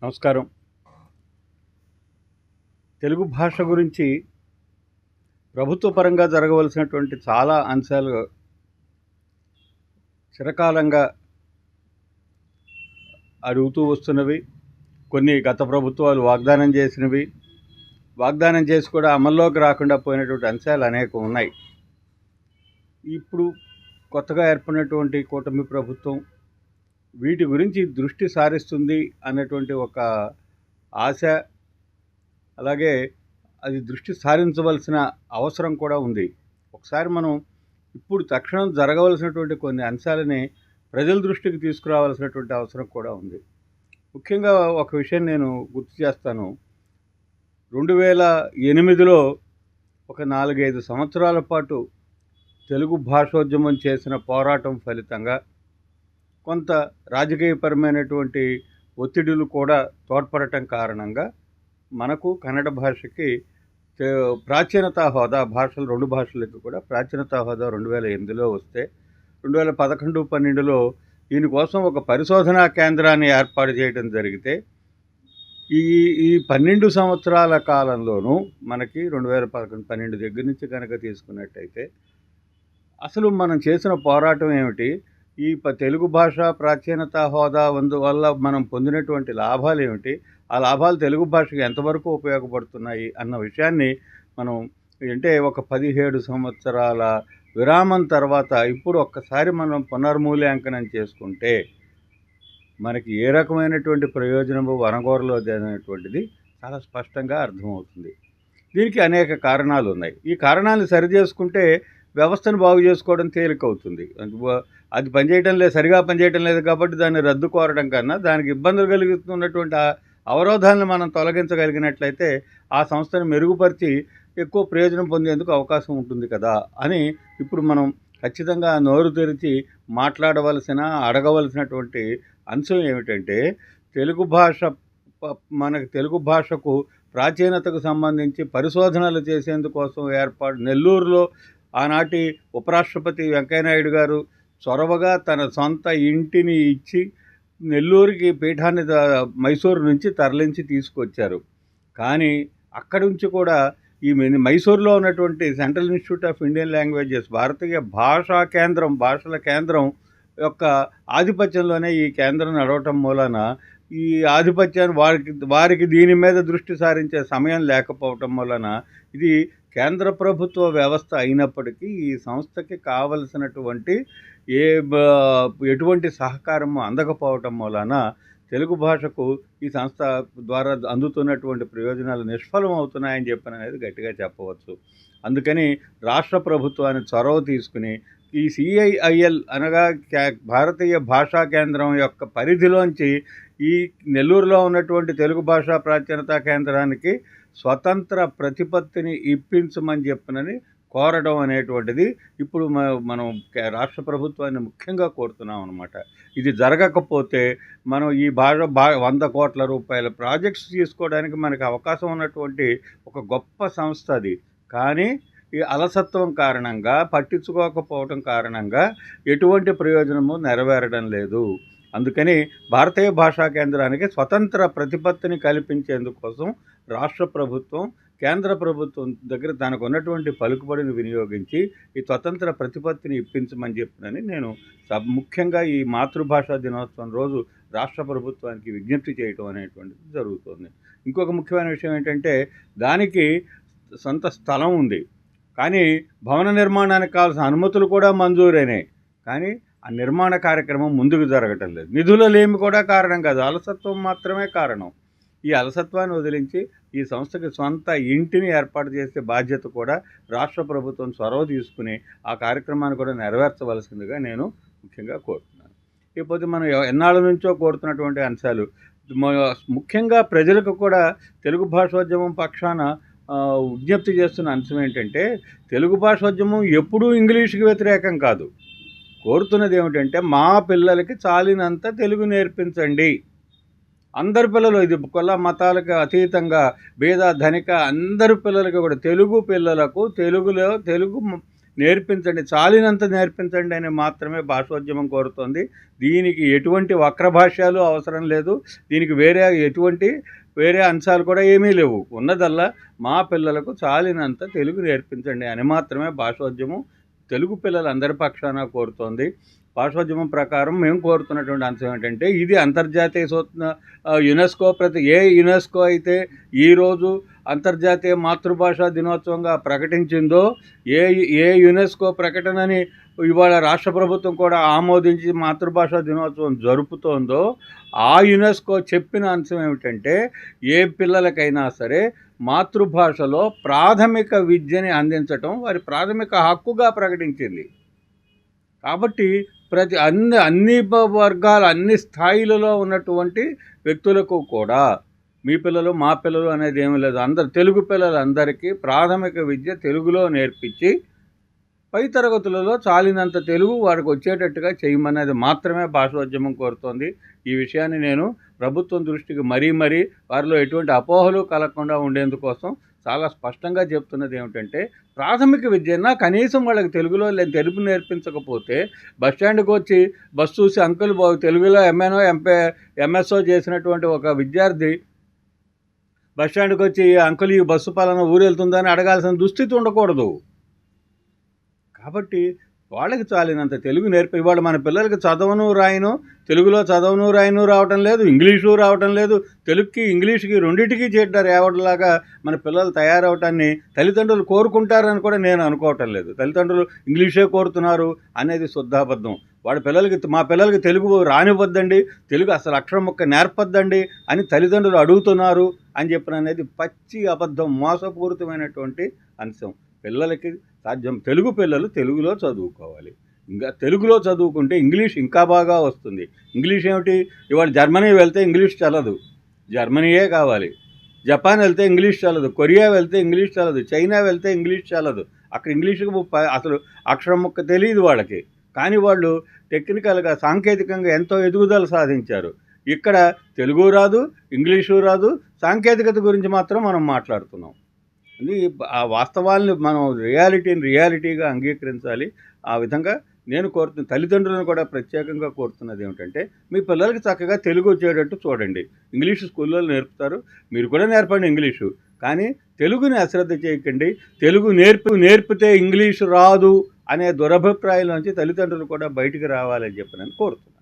నమస్కారం. తెలుగు భాష గురించి ప్రభుత్వ పరంగా జరగవలసినటువంటి చాలా అంశాలు చిరకాలంగా అడుగుతూ వస్తున్నవి. కొన్ని గత ప్రభుత్వాలు వాగ్దానం చేసి కూడా అమల్లోకి రాకుండా పోయినటువంటి అంశాలు అనేకం ఉన్నాయి. ఇప్పుడు కొత్తగా ఏర్పడినటువంటి కూటమి ప్రభుత్వం వీటి గురించి దృష్టి సారిస్తుంది అన్నటువంటి ఒక ఆశ, అలాగే అది దృష్టి సారించవలసిన అవసరం కూడా ఉంది. ఒకసారి మనం ఇప్పుడు తక్షణం జరగవలసినటువంటి కొన్ని అంశాలని ప్రజల దృష్టికి తీసుకురావాల్సినటువంటి అవసరం కూడా ఉంది. ముఖ్యంగా ఒక విషయం నేను గుర్తు చేస్తాను. 2008లో ఒక 4-5 సంవత్సరాల పాటు తెలుగు భాషోద్యమం చేసిన పోరాటం ఫలితంగా కొంత రాజకీయపరమైనటువంటి ఒత్తిడులు కూడా తోడ్పడటం కారణంగా మనకు కన్నడ భాషకి ప్రాచీనతా హోదా, రెండు భాషలకు కూడా ప్రాచీనతా హోదా 2008లో వస్తే 2011-12లో దీనికోసం ఒక పరిశోధనా కేంద్రాన్ని ఏర్పాటు చేయడం జరిగితే ఈ 12 సంవత్సరాల కాలంలోనూ మనకి 2011-12 దగ్గర నుంచి కనుక తీసుకున్నట్టయితే అసలు మనం చేసిన పోరాటం ఏమిటి, ఈ తెలుగు భాష ప్రాచీనతా హోదా వల్ల మనం పొందినటువంటి లాభాలు ఏమిటి, ఆ లాభాలు తెలుగు భాషకు ఎంతవరకు ఉపయోగపడుతున్నాయి అన్న విషయాన్ని మనం అంటే ఒక 17 సంవత్సరాల విరామం తర్వాత ఇప్పుడు ఒక్కసారి మనం పునర్మూల్యాంకనం చేసుకుంటే మనకి ఏ రకమైనటువంటి ప్రయోజనము వనగోరలేదు అనేటువంటిది చాలా స్పష్టంగా అర్థమవుతుంది. దీనికి అనేక కారణాలు ఉన్నాయి. ఈ కారణాలను సరిచేసుకుంటే వ్యవస్థను బాగు చేసుకోవడం తేలికవుతుంది. అది సరిగా పనిచేయటం లేదు కాబట్టి దాన్ని రద్దు కోరడం కన్నా దానికి ఇబ్బందులు కలుగుతున్నటువంటి అవరోధాలను మనం తొలగించగలిగినట్లయితే ఆ సంస్థను మెరుగుపరిచి ఎక్కువ ప్రయోజనం పొందేందుకు అవకాశం ఉంటుంది కదా అని ఇప్పుడు మనం ఖచ్చితంగా నోరు తెరిచి అడగవలసినటువంటి అంశం ఏమిటంటే, తెలుగు భాషకు ప్రాచీనతకు సంబంధించి పరిశోధనలు చేసేందుకోసం నెల్లూరులో ఆనాటి ఉపరాష్ట్రపతి వెంకయ్యనాయుడు గారు చొరవగా తన సొంత ఇంటిని ఇచ్చి నెల్లూరుకి పీఠాన్ని మైసూరు నుంచి తరలించి తీసుకొచ్చారు. కానీ అక్కడి నుంచి కూడా ఈ మైసూరులో ఉన్నటువంటి central institute of Indian languages, భారతీయ భాషల కేంద్రం యొక్క ఆధిపత్యంలోనే ఈ కేంద్రం నడవటం మూలన ఈ ఆధిపత్యాన్ని వారికి దీని మీద దృష్టి సారించే సమయం లేకపోవటం వలన ఇది కేంద్ర ప్రభుత్వ వ్యవస్థ అయినప్పటికీ ఈ సంస్థకి కావలసినటువంటి ఎటువంటి సహకారము అందకపోవటం వలన తెలుగు భాషకు ఈ సంస్థ ద్వారా అందుతున్నటువంటి ప్రయోజనాలు నిష్ఫలం అవుతున్నాయని అనేది గట్టిగా చెప్పవచ్చు. అందుకని రాష్ట్ర ప్రభుత్వాన్ని చొరవ తీసుకుని ఈ CIIL అనగా భారతీయ భాషా కేంద్రం యొక్క పరిధిలోంచి ఈ నెల్లూరులో ఉన్నటువంటి తెలుగు భాషా ప్రాచీనతా కేంద్రానికి స్వతంత్ర ప్రతిపత్తిని ఇప్పించమని కోరడం అనేటువంటిది ఇప్పుడు మనం రాష్ట్ర ప్రభుత్వాన్ని ముఖ్యంగా కోరుతున్నాం అన్నమాట. ఇది జరగకపోతే మనం ఈ 100 కోట్ల రూపాయల ప్రాజెక్ట్స్ తీసుకోవడానికి మనకు అవకాశం ఉన్నటువంటి ఒక గొప్ప సంస్థ అది. కానీ ఈ అలసత్వం కారణంగా, పట్టించుకోకపోవటం కారణంగా ఎటువంటి ప్రయోజనము నెరవేరడం లేదు. అందుకని భారతీయ భాషా కేంద్రానికి స్వతంత్ర ప్రతిపత్తిని కల్పించేందుకోసం రాష్ట్ర ప్రభుత్వం కేంద్ర ప్రభుత్వం దగ్గర తనకు ఉన్నటువంటి పలుకుబడిని వినియోగించి ఈ స్వతంత్ర ప్రతిపత్తిని ఇప్పించమని నేను ముఖ్యంగా ఈ మాతృభాషా దినోత్సవం రోజు రాష్ట్ర ప్రభుత్వానికి విజ్ఞప్తి చేయటం అనేటువంటిది జరుగుతుంది. ఇంకొక ముఖ్యమైన విషయం ఏంటంటే, దానికి సొంత స్థలం ఉంది, కానీ భవన నిర్మాణానికి కావాల్సిన అనుమతులు కూడా మంజూరైనాయి, కానీ ఆ నిర్మాణ కార్యక్రమం ముందుకు జరగటం లేదు. నిధుల లేమి కూడా కారణం కాదు, అలసత్వం మాత్రమే కారణం. ఈ అలసత్వాన్ని వదిలించి ఈ సంస్థకి సొంత ఇంటిని ఏర్పాటు చేసే బాధ్యత కూడా రాష్ట్ర ప్రభుత్వం చొరవ తీసుకుని ఆ కార్యక్రమాన్ని కూడా నెరవేర్చవలసిందిగా నేను ముఖ్యంగా కోరుతున్నాను. ఇకపోతే మనం ఎన్నాళ్ళ నుంచో కోరుతున్నటువంటి అంశాలు, ముఖ్యంగా ప్రజలకు కూడా తెలుగు భాషోద్యమం పక్షాన విజ్ఞప్తి చేస్తున్న అంశం ఏంటంటే, తెలుగు భాషోద్యమం ఎప్పుడూ ఇంగ్లీష్కి వ్యతిరేకం కాదు. కోరుతున్నది ఏమిటంటే, మా పిల్లలకి చాలినంత తెలుగు నేర్పించండి. అందరి పిల్లలు, ఇది కుల మతాలకు అతీతంగా పేద ధనిక అందరి పిల్లలకి కూడా తెలుగు నేర్పించండి, చాలినంత నేర్పించండి అని మాత్రమే భాషోద్యమం కోరుతోంది. దీనికి ఎటువంటి వక్ర భాష్యాలు అవసరం లేదు. దీనికి వేరే అంశాలు కూడా ఏమీ లేవు. ఉన్నదల్లా మా పిల్లలకు చాలినంత తెలుగు నేర్పించండి అని మాత్రమే భాషోద్యమం తెలుగు పిల్లలందరి పక్షాన కోరుతోంది. భాషోద్యమం ప్రకారం మేము కోరుతున్నటువంటి అంశం ఏంటంటే, ఇది అంతర్జాతీయ యునెస్కో యునెస్కో అయితే ఈరోజు అంతర్జాతీయ మాతృభాషా దినోత్సవంగా ప్రకటించిందో, ఏ యునెస్కో ప్రకటనని ఇవాళ రాష్ట్ర ప్రభుత్వం కూడా ఆమోదించి మాతృభాషా దినోత్సవం జరుపుతోందో, ఆ యునెస్కో చెప్పిన అంశం ఏమిటంటే, ఏ పిల్లలకైనా సరే మాతృభాషలో ప్రాథమిక విద్యని అందించటం వారి ప్రాథమిక హక్కుగా ప్రకటించింది. కాబట్టి అన్ని వర్గాల అన్ని స్థాయిలలో ఉన్నటువంటి వ్యక్తులకు కూడా మీ పిల్లలు మా పిల్లలు అనేది ఏమీ లేదు. తెలుగు పిల్లలందరికీ ప్రాథమిక విద్య తెలుగులో నేర్పించి పై తరగతులలో చాలినంత తెలుగు వారికి వచ్చేటట్టుగా చేయమనేది మాత్రమే భాషోద్యమం కోరుతోంది. ఈ విషయాన్ని నేను ప్రభుత్వం దృష్టికి మరీ వారిలో ఎటువంటి అపోహలు కలగకుండా ఉండేందుకోసం చాలా స్పష్టంగా చెప్తున్నది ఏమిటంటే, ప్రాథమిక విద్యన కనీసం వాళ్ళకి తెలుగులో తెలుగు నేర్పించకపోతే బస్టాండ్కి వచ్చి బస్సు చూసి అంకుల్ తెలుగులో ఎంఎస్ఓ చేసినటువంటి ఒక విద్యార్థి బస్టాండ్కి వచ్చి అంకుల్ ఈ బస్సు పలానా ఊరు వెళ్తుందని అడగాల్సిన దుస్థితి ఉండకూడదు. కాబట్టి వాళ్ళకి చాలినంత తెలుగు ఇవాళ మన పిల్లలకి తెలుగులో చదవను రాయను రావటం లేదు, ఇంగ్లీషు రావటం లేదు. తెలుగుకి ఇంగ్లీష్కి రెండింటికి చేటారు ఏవడలాగా మన పిల్లలు తయారవటాన్ని తల్లిదండ్రులు కోరుకుంటారని కూడా నేను అనుకోవటం లేదు. తల్లిదండ్రులు ఇంగ్లీషే కోరుతున్నారు అనేది శుద్ధాబద్ధం. మా పిల్లలకి తెలుగు రానివ్వద్దండి, తెలుగు అసలు అక్షరం ముక్క నేర్పొద్దండి అని తల్లిదండ్రులు అడుగుతున్నారు అని చెప్పిన అనేది పచ్చి అబద్ధం, మోసపూరితమైనటువంటి అంశం. పిల్లలకి తెలుగు పిల్లలు తెలుగులో చదువుకోవాలి. ఇంకా తెలుగులో చదువుకుంటే ఇంగ్లీష్ ఇంకా బాగా వస్తుంది. ఇంగ్లీష్ ఏమిటి, ఇవాళ జర్మనీ వెళ్తే ఇంగ్లీష్ చల్లదు, జర్మనీయే కావాలి. జపాన్ వెళ్తే ఇంగ్లీష్ చల్లదు, కొరియా వెళ్తే ఇంగ్లీష్ చల్లదు, చైనా వెళ్తే ఇంగ్లీష్ చల్లదు. అక్కడ ఇంగ్లీషుకు అసలు అక్షరం ముక్క తెలియదు వాళ్ళకి. కానీ వాళ్ళు టెక్నికల్గా సాంకేతికంగా ఎంతో ఎదుగుదల సాధించారు. ఇక్కడ తెలుగు రాదు, ఇంగ్లీషు రాదు, సాంకేతికత గురించి మాత్రం మనం మాట్లాడుతున్నాం. ఆ వాస్తవాల్ని మనం రియాలిటీగా అంగీకరించాలి. ఆ విధంగా నేను తల్లిదండ్రులను కూడా ప్రత్యేకంగా కోరుతున్నది ఏమిటంటే, మీ పిల్లలకి చక్కగా తెలుగు వచ్చేటట్టు చూడండి. ఇంగ్లీషు స్కూల్లో నేర్పుతారు, మీరు కూడా నేర్పండి ఇంగ్లీషు. కానీ తెలుగుని అశ్రద్ధ చేయకండి. తెలుగు నేర్పితే ఇంగ్లీషు రాదు అనే దురభిప్రాయం నుంచి తల్లిదండ్రులు కూడా బయటికి రావాలని చెప్పి నేను కోరుతున్నాను.